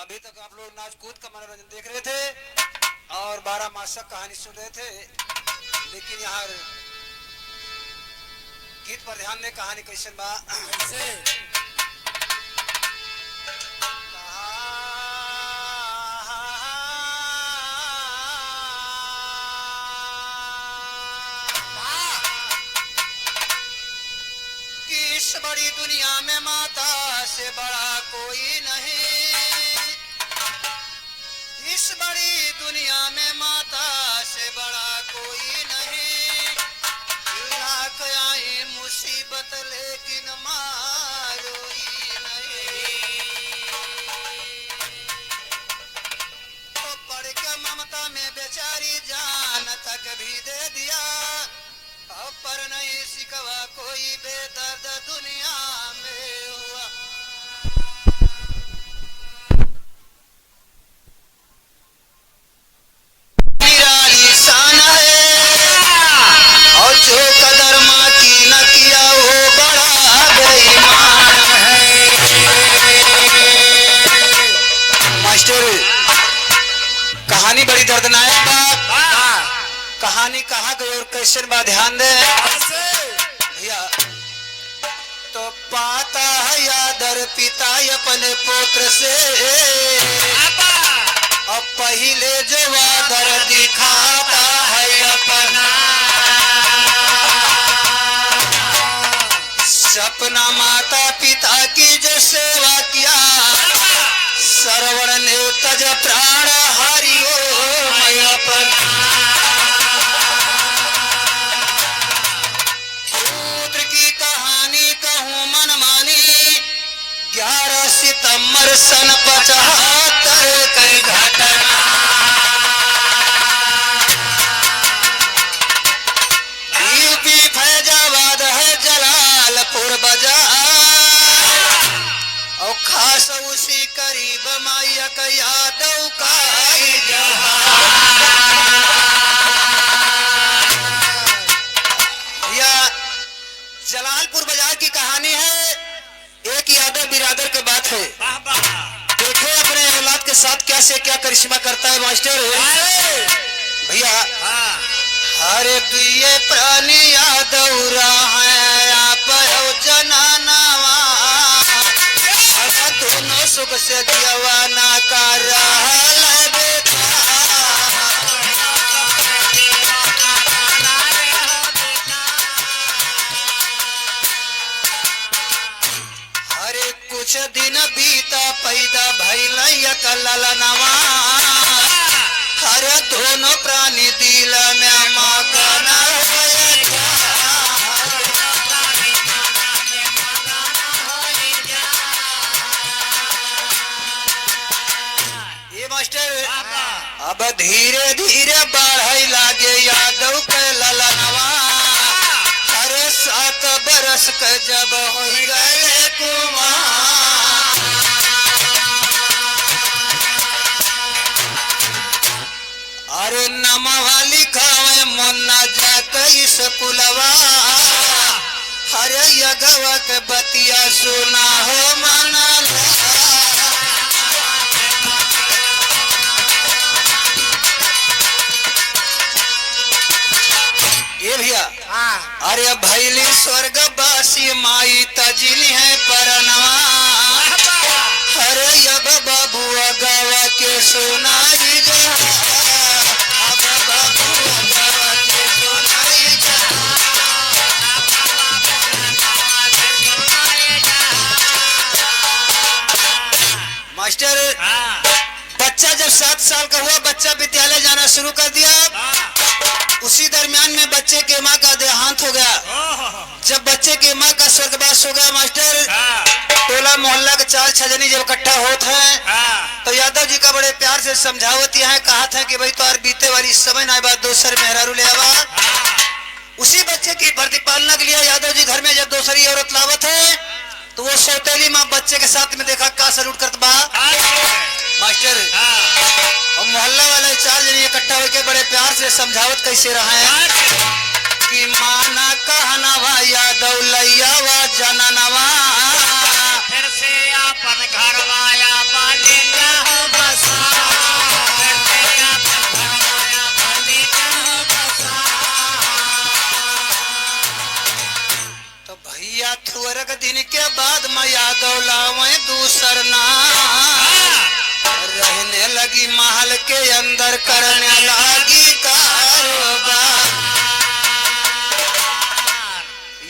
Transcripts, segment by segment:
अभी तक आप लोग नाच कूद का मनोरंजन देख रहे थे और 12 मासक कहानी सुन रहे थे, लेकिन यहाँ गीत पर ध्यान दे। कहानी कैसे बा इस बड़ी दुनिया में माता से बड़ा कोई नहीं, इस बड़ी दुनिया में माता से बड़ा कोई नहीं। लाख आई मुसीबत लेकिन मारोई नहीं। तो पढ़ के ममता में बेचारी जान तक भी दे दिया, अब पर नहीं सिकवा कोई बेदर्द दुनिया में हुआ। निराली शान है और जो कदर माँ की न किया वो बड़ा बेईमान है। मास्टर कहानी बड़ी दर्दनाक बा। कहानी कहाँ गई और कैसे बा ध्यान दे भैया। तो पाता है यादर पिता अपने पुत्र से, अब पहले जो वादर दिखाता है अपना। सपना माता पिता की जो सेवा किया, श्रवण ने तज प्राण हरिओ मैं अपना। सितंबर सन 75 की घटना। यूपी फैजाबाद है जलालपुर बाजार और खास उसी करीब माया का यादव का जलालपुर बाजार की कहानी है। एक यादव बिरादर के बात है। देखो अपने औलाद के साथ क्या से क्या करिश्मा करता है मास्टर भैया। हरे दुए प्राणी यादव है आप जनानावा, दोनों सुख से दियवाना का रहल बेटा। कुछ दिन बीता पैदा भैल कलनवा, हर दोनों प्राणी दिल में मगन। ये मास्टर अब धीरे धीरे बढ़े लागे यादव के ललनवा। हर 7 बरस के जब हो गए कुमार, अरे नमवा लिखावे मुन्ना जाके इस पुलवा। हरे यगवा के बतिया सुना हो मना। ये भैया अरे भैली स्वर्गवासी माई तजिली है परनवा। अरे अब बाबू गवा के सुनाई जा, अब बाबू गवा के सुनाई जा। मास्टर बच्चा जब 7 साल का हुआ, बच्चा विद्यालय जाना शुरू कर दिया। उसी दरमियान में बच्चे के माँ का देहांत हो गया। जब बच्चे के माँ का स्वर्गवास हो गया मास्टर, टोला मोहल्ला के 4 छजनी जब इकट्ठा होते हैं तो यादव जी का बड़े प्यार से समझावत है, कहा था कि भाई तो बीते वाली समय ना बात दोसर मेहरारू ले आवा। उसी बच्चे की प्रतिपालना के लिए यादव जी घर में जब दूसरी औरत लावत है तो वो सौतेली माँ बच्चे के साथ में देखा का सलूट करत बा मास्टर। और मोहल्ला वाले 4 जने इकट्ठा होकर बड़े प्यार से समझावत कैसे रहा है कि माना कहनावा यादव लैयावा जननवा, फिर से अपन घरवाया बालेगा। वर्ग दिन के बाद मैं यादव लावे दूसर नाम रहने लगी महल के अंदर करने लगी कारोबार।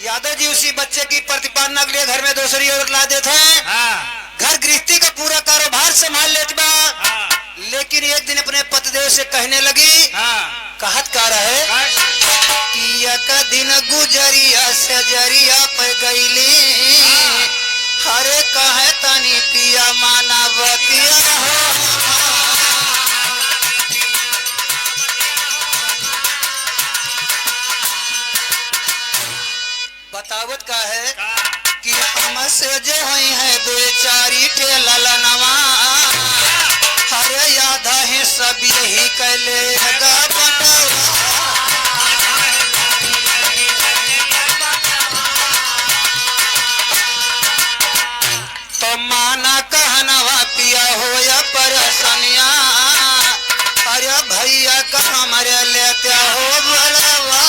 यादव जी उसी बच्चे की प्रतिपालना के लिए घर में दूसरी औरत ला देते हैं। घर गृहस्थी का पूरा कारोबार संभाल लेते बा। लेकिन एक दिन अपने पतिदेव से कहने लगी कहत का रहे कि एक दिन गुजरिया से जरिया पे गईली हरे कहे तनी पिया माना बतिया बतावत का है कि हमसे जो है दो चारी ठेला लनवा हरे याद है सब यही कैले तो माना कहनवा पिया हो या परेशानिया अरे भैया का हमारे लेते हो बलवा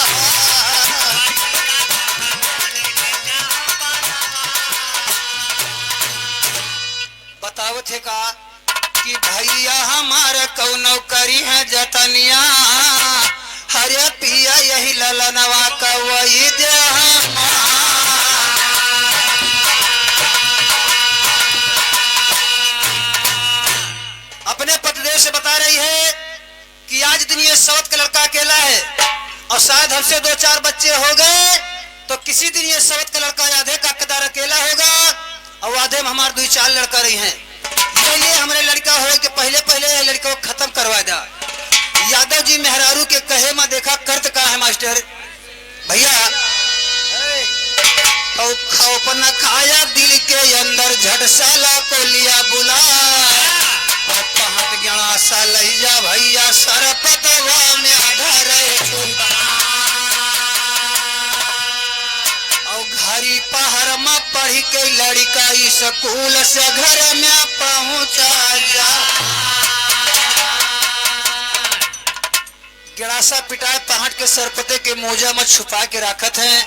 बतावत है का कि भैया हमारा कौनो करी है जतनिया हरे पिया यही ललनवा का वही दे अपने पतिदेव से बता रही है कि आज दिन ये सवत का लड़का अकेला है और शायद हमसे दो चार बच्चे हो गए तो किसी दिन ये सवत का लड़का आधे का कदार अकेला होगा और आधे में हमारे दो चार लड़का रही हैं। ये हमारे लड़का हो कि पहले ये लड़का को खत्म करवा दा। यादव जी मेहरारू के कहे में देखा कर्त का है मास्टर भैया और खाया दिल के अंदर झट साला को लिया बुला सा लैया भैया सरपतवा में आधार और घरी पहाड़ में पढ़ के लड़का स्कूल से घर में पहुंचा जा गिड़ासा पिटाए पहाड़ के सरपते के मोजा में छुपा के रखत है।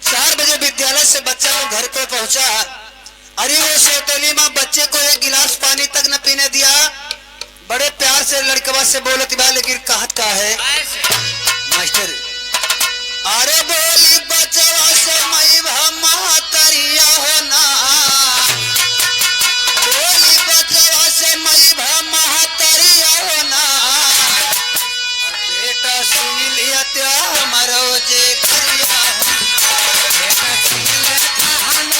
4 बजे विद्यालय से बच्चा को घर पे पहुंचा। अरे वो सौतेली माँ बच्चे को एक गिलास पानी तक न पीने दिया। बड़े प्यार से लड़कवा से बोलती बा लेकिन कहत का है मास्टर अरे बोली बचवा से मई महतरिया होना बोली बचवा से मई महतरिया होना बेटा सुन लिया त्या हमारो जे करिया बेटा सुन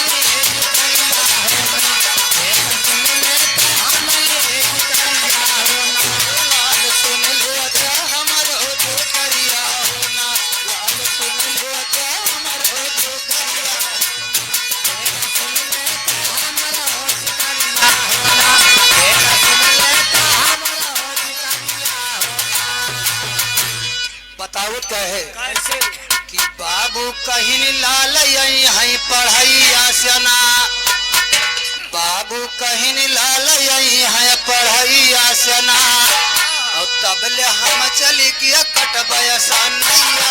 बतावत का है कि बाबू कहीं लाल यही पढ़ैया सना बाबू कहीं लाल यही है पढ़ैया सना और तबले हम चली किया कट बयसा नैया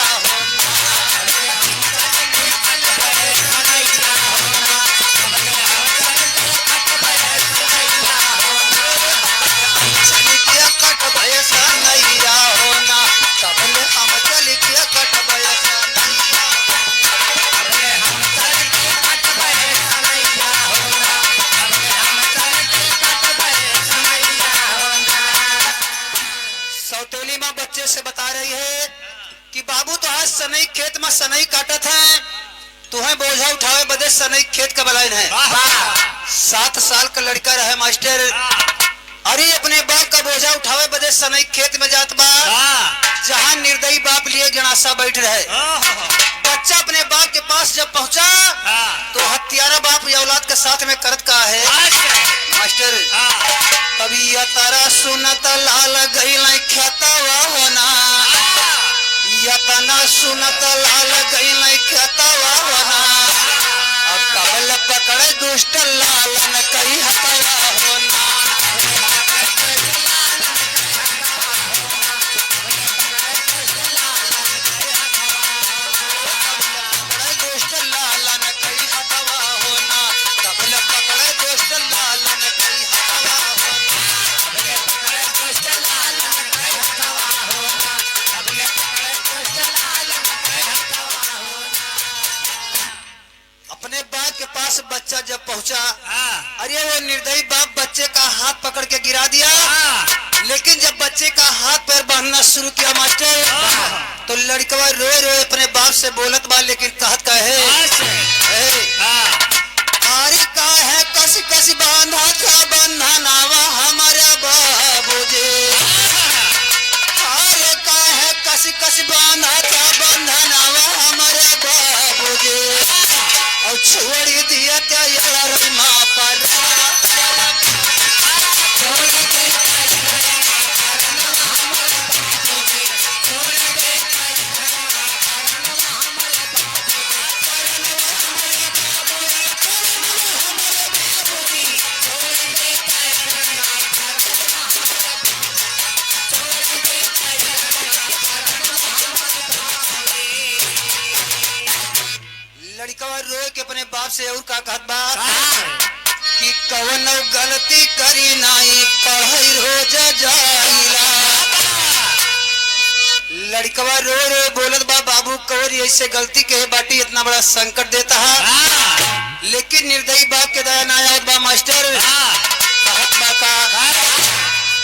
चली किया कट बयसा नैया होना तबले हम चली किया कट बयसा सौतेली माँ बच्चे से बता रही है कि बाबू तो आज सनई खेत में सनई काटत है तुम्हें बोझा उठावे बदे सनई खेत का बलाइन है। 7 साल का लड़का रहे मास्टर अरे अपने बाप का बोझा उठावे बदे सनई खेत में जात बा जहाँ निर्दयी बाप लिए गणासा बैठ रहे। बच्चा अपने बाप के पास जब पहुंचा तो हत्यारा बाप या औलाद के साथ में करत का है मास्टर कभी तारा सुनत लाल गई खेतवा होना यतना सुनत लाल गई खेतवा होना और कबल पकड़े दुष्ट लालन कई हतवा होना दुष्ट लालन कई हतवा वो निर्दयी बाप बच्चे का हाथ पकड़ के गिरा दिया। लेकिन जब बच्चे का हाथ पैर बांधना शुरू किया मास्टर, तो लड़कवा रोए रोए अपने बाप से बोलत बा, लेकिन कहत का है अरे का है कस कस बांधा था बंधनावा हमारे बाबूजी। अरे का है कस कस बांधा था बंधनावा हमारे बाबूजी। और छोड़ दिया क्या यार माँ पर लड़कवा रोए के अपने बाप से और का कहत बा कि कवन गलती करी नाई पढ़ाई रोज जाइला। लड़कवा रो रो बोलत बा बाबू कवर ऐसे गलती के बाटी इतना बड़ा संकट देता है। लेकिन निर्दयी बाप के दया ना आवत बा मास्टर। कहत बा का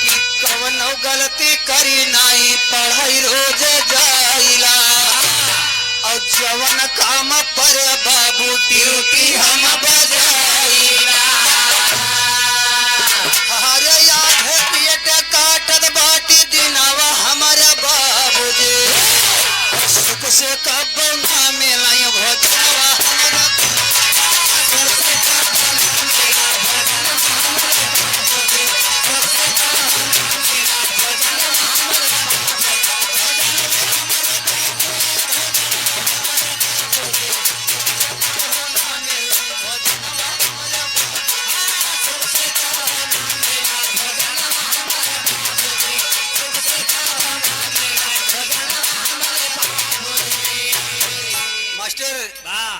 कि कवन गलती करी नाई पढ़ाई रोज जाइला। और जवन काम पर बाबू ड्यूटी हम बजाइला। हरे याद है पेट काटत बाटी दिनावा हमारे बाबूजी। सुख से कब ना मिलाई भोजनवा हमारा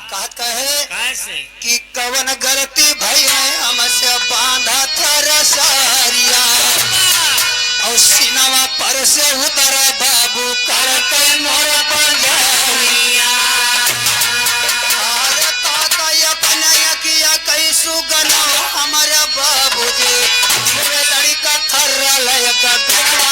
कहत कहे कि कवन गलती भई हमसे बांधा था रसारिया। और सीनावा पर से उतरा बाबू करते मोर पंजाबिया। अरे ताता अपने किया कैसु गना हमारे बाबूजी। मेरे लड़का थर्रा लय का गना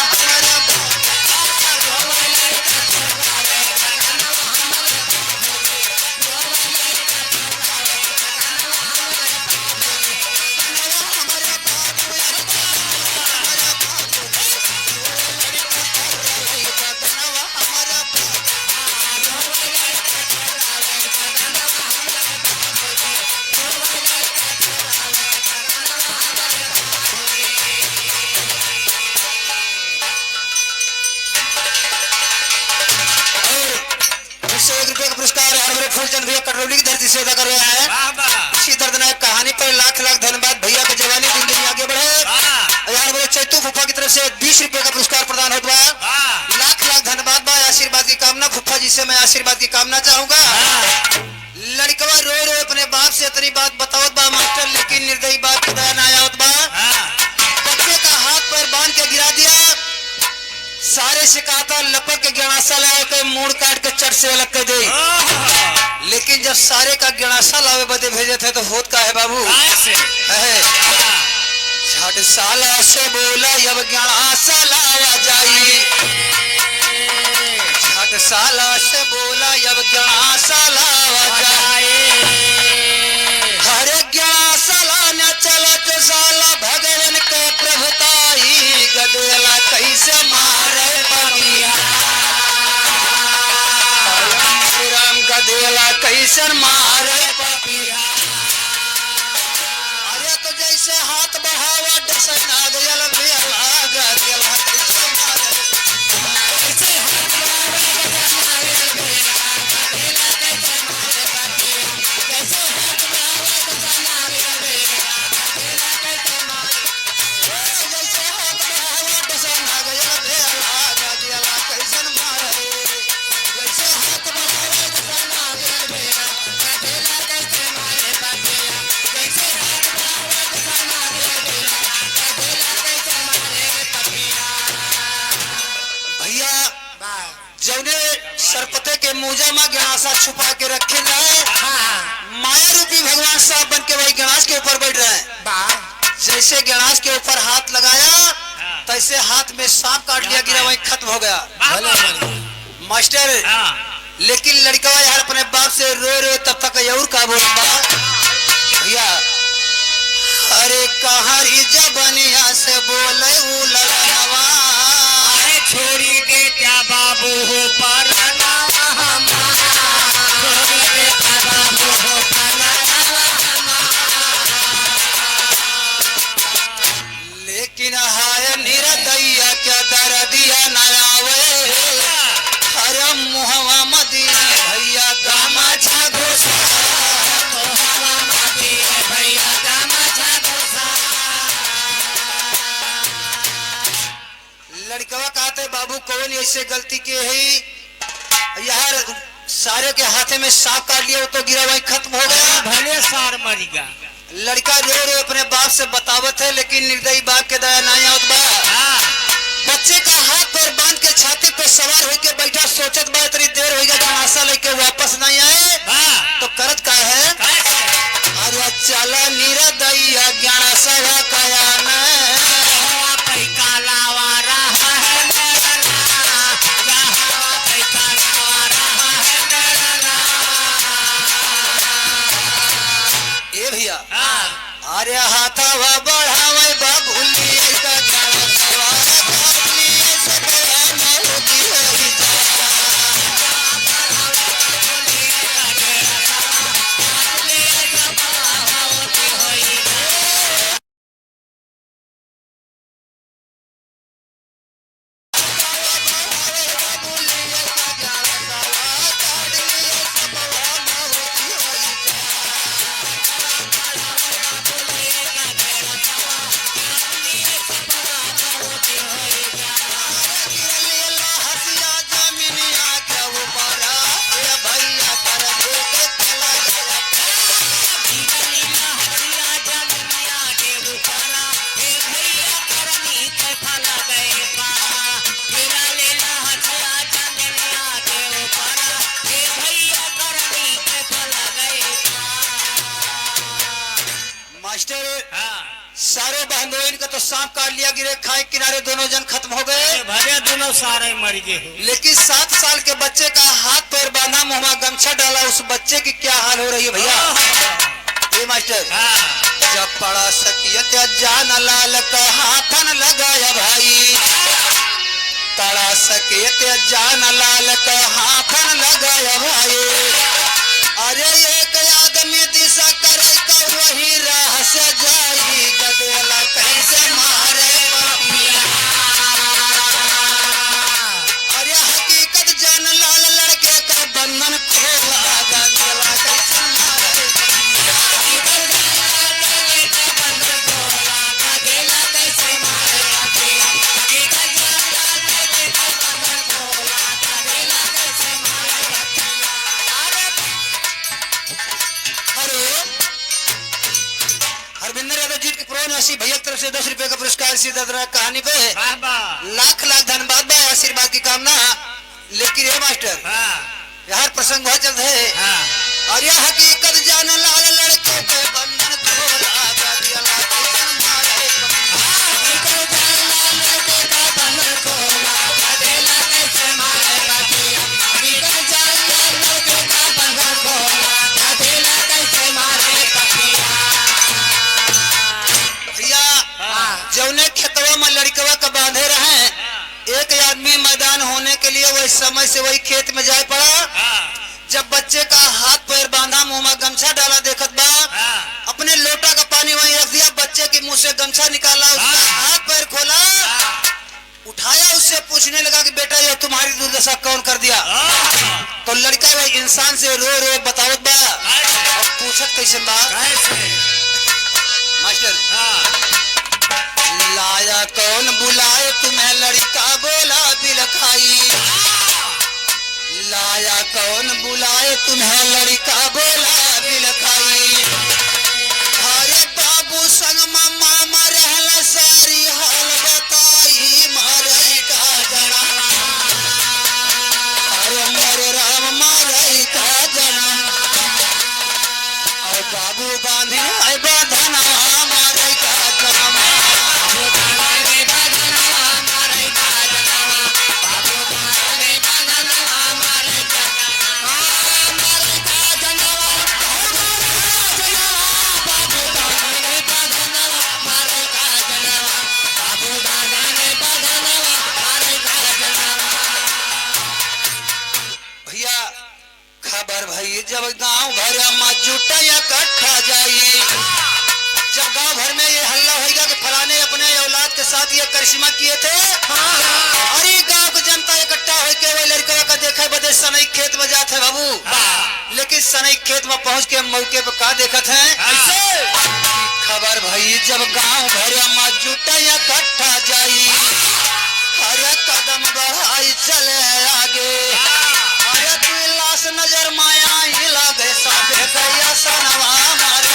हमारे फूलचंद भैया कटरौली की धरती से अदा कर रहे हैं। इसी दर्दनाक कहानी पर लाख लाख धन्यवाद भैया के जवानी दिन दिन आगे बढ़े। यार बोले चैतू फूफा की तरफ से 20 रुपए का पुरस्कार प्रदान होता है। लाख लाख धन्यवाद बा। आशीर्वाद की कामना फूफा जी से मैं आशीर्वाद की कामना चाहूंगा। लड़कवा रो रो अपने बाप से इतनी बात बताओ बा मास्टर, लेकिन निर्दयी बाप की दया ना आवत बा। बच्चे का हाथ पर बांध के गिरा दिया। सारे शिकायता लपक के गणासा लाए के मूड काट के चट से अलग कर दे। लेकिन जब सारे का गणासा लावे बदे भेजे थे तो होत का है बाबू छठ साला से बोला अब गणासा लावा जाई। छठ साला से बोला अब गणासा लावा जाई। हरे गणासा लाने चलत साला भगवान के प्रभुताई। गदेला कैसे मारे बनिया राम गदेला कैसे मारे पपिया। अरे तो जैसे हाथ बढ़ावा डसन आ गया बेला गदेला कैसे मारे कैसे हाथ बढ़ावा गदेला कैसे मारे पपिया। कैसे हाथ बढ़ावा डसन आ गया बेला गदेला कैसे मारे जैसे हाथ बढ़ावा डसन आ गया बेला गदेला कैसे मारे। जैसे हाथ बढ़ावा डसन आ गया बेला गदेला कैसे मारे पपिया। कैसे हाथ बढ़ावा डसन आ गया बेला गदेला कैसे मारे पपिया। भैया जौने सरपते के मुजा में गणासा छुपा के रखे जाए माया रूपी भगवान साहब बन के वही गणास के ऊपर बैठ रहे हैं। जैसे गणास के ऊपर हाथ लगाया तैसे हाथ में सांप काट लिया, गिरा वहीं खत्म हो गया मास्टर। लेकिन लड़का यार अपने बाप से रो रो तब तक और का बोल भैया, अरे कहाँ जबनिया से बोले छोड़ी दे क्या बाबू हो पर लेकिन हाय निरदैया क्या दर्दिया न आवे, अरे मुहवा मदी भैया गामा लड़कवा कहते बाबू कौन ऐसे गलती के है यार, सारे के हाथे में सांप काट लिया तो गिरा वही खत्म हो गया, भले सार मरिगा। लड़का रो रो अपने बाप से बतावत है, लेकिन निर्दयी बाप के दया नहीं आवत बा। बच्चे का हाथ पैर बांध के छाती पे सवार होके बैठा सोचत बा इतनी देर हो गया आशा लेके वापस नहीं आए तो करत का है, अरे चला निर्दयी ज्ञान सवा कया न अरे हाथावा बढ़ावे बाबुली का गाना सवा काटली सदया मोती होई सारे बहनों का तो सांप काट लिया, गिरे खाए किनारे दोनों जन खत्म हो गए, भले दोनों सारे मर गए। लेकिन 7 साल के बच्चे का हाथ पैर बांधा, मुंह में गमछा डाला, उस बच्चे की क्या हाल हो रही है भैया ये मास्टर। जब पड़ा सकियत जान लाल का हाथन लगाया भाई, तड़ा सकियत जान लाल का हाथन लगाया भाई, अरे एक आदमी दिशा करे तो वही राह से जाई, गदेला कैसे मारे पापिया, अरे हकीकत जान लाल लड़के का बंधन खोला, गदेला कैसे मारे भैया तरफ से 10 रुपए का पुरस्कार सीधा कहानी पे लाख लाख धन्यवाद बा, आशीर्वाद की कामना। लेकिन ये मास्टर यार प्रसंग बहुत जल्द है, और यह हकीकत जान लाल लड़के के बंधन खोला, जौने खेतवा में लड़कवा का बांधे रहे, एक आदमी मैदान होने के लिए वही समय से वही खेत में जाए पड़ा। जब बच्चे का हाथ पैर बांधा, मुंह में गमछा डाला, देखत बा अपने लोटा का पानी वहीं रख दिया, बच्चे के मुंह से गमछा निकाला, उसका हाथ पैर खोला, उठाया, उससे पूछने लगा कि बेटा ये तुम्हारी दुर्दशा कौन कर दिया? तो लड़का वही इंसान से रो रो बतावत बा, और पूछत कैसे बा मास्टर, लाया कौन बुलाए तुम्हें लड़का बोला बिलखाई, लाया कौन बुलाए तुम्हें लड़का बोला बिलखाई, अरे बाबू संग मम्मा मरहल सारी हाल बताई, मारई का जना, अरे मोरे राम मारई का जना, और बाबू बांधी बांधना मारई का जना, जब गांव भर में जुटा इकट्ठा जाई, जब गांव भर में ये हल्ला होगा कि फलाने अपने औलाद के साथ ये करिश्मा किए थे, अरे गांव की जनता इकट्ठा होकर वही लड़का का देखे बदे सनई खेत में जाते बाबू। लेकिन सनई खेत में पहुंच के मौके पे का देखत है खबर भाई, जब गांव भर में जुटा इकट्ठा जाई, अरे कदम बढ़ाई चले आगे, अरे तू लाश नजर माया ही लगे साबे गया सनवा मारे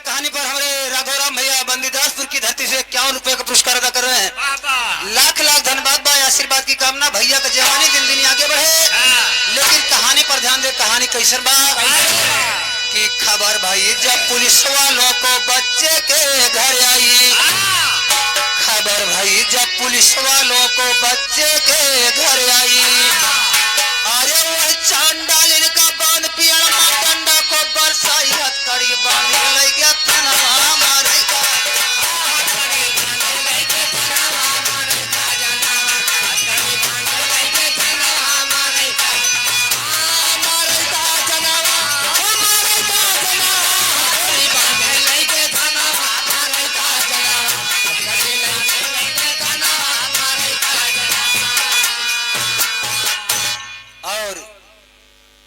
कहानी पर हमारे राघवराम भैया बंदीदासपुर की धरती से 51 रुपए का पुरस्कार अदा कर रहे हैं। लाख लाख धन्यवाद भाई, आशीर्वाद की कामना, भैया का जवानी दिन दिन आगे बढ़े। लेकिन कहानी पर ध्यान दे, कहानी कैसन बा कि खबर भाई जब पुलिस वालों को बच्चे के घर आई, खबर भाई जब पुलिस वालों को बच्चे के घर आई, अरे वह चांडालिन का बांध पिया डंडा को बरसाई हथकड़ी बांध ले गया तनवा मारे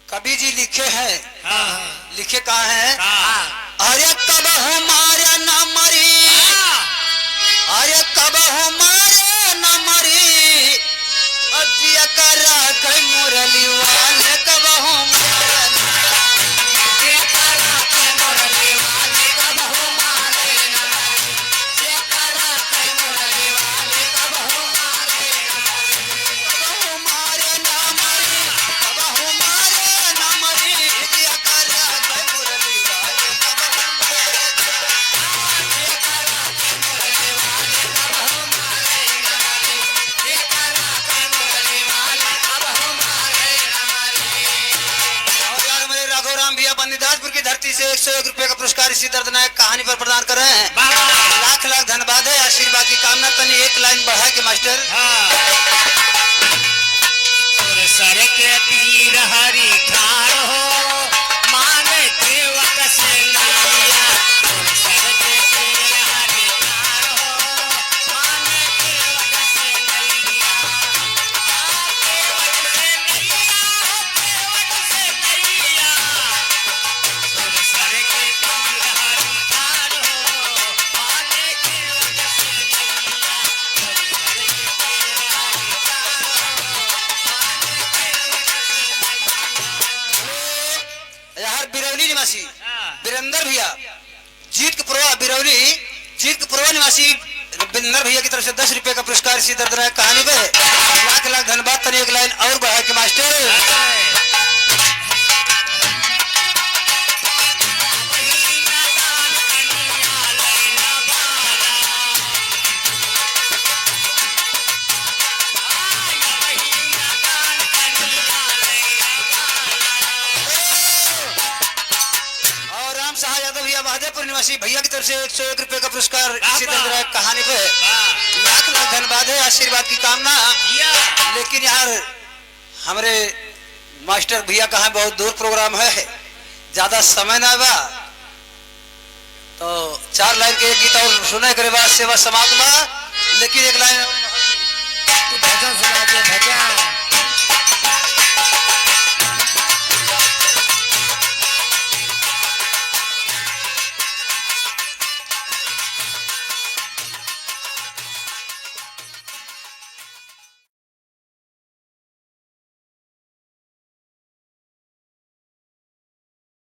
कवि जी लिखे हैं। लिखे कहा है अरे कब हमारे न मरी, अरे कब हमारे न मरी, अजिया करा कई मुरली वाले कब हमारे बंदीदासपुर की धरती से 101 रुपए का पुरस्कार इसी दर्दनाक कहानी पर प्रदान कर रहे हैं। लाख लाख धन्यवाद है, आशीर्वाद की कामना। तनी एक लाइन बढ़ा के मास्टर। सर के पीर हरि ठार हो माने देवक से नैया, सर के पीर हरि ठार हो माने देवक से नैया, देवक से नैया, देवक से नैया, सर के पीर हरि ठार हो माने देवक से नैया, सर के पीर हरि ठार हो। यार बिरौली निवासी वीरेंद्र भैया जीतपुरवा, बिरौली जीतपुरवा निवासी वीरेंद्र भैया की तरफ से 10 रुपए का पुरस्कार इसी दर्दनाक कहानी पे। लाख लाख धन्यवाद। तनी एक लाइन और बढ़ा के मास्टर। महादेवपुर निवासी भैया की तरफ से 101 रुपए का पुरस्कार इसी तरह कहानी पे। लाख लाख धन्यवाद है, आशीर्वाद की कामना। लेकिन यार हमारे मास्टर भैया कहाँ, बहुत दूर प्रोग्राम है, ज्यादा समय ना बा, तो 4 लाइन के एक गीत और सुने के बाद सेवा समाप्त बा। लेकिन एक लाइन भजन सुना दे, भजन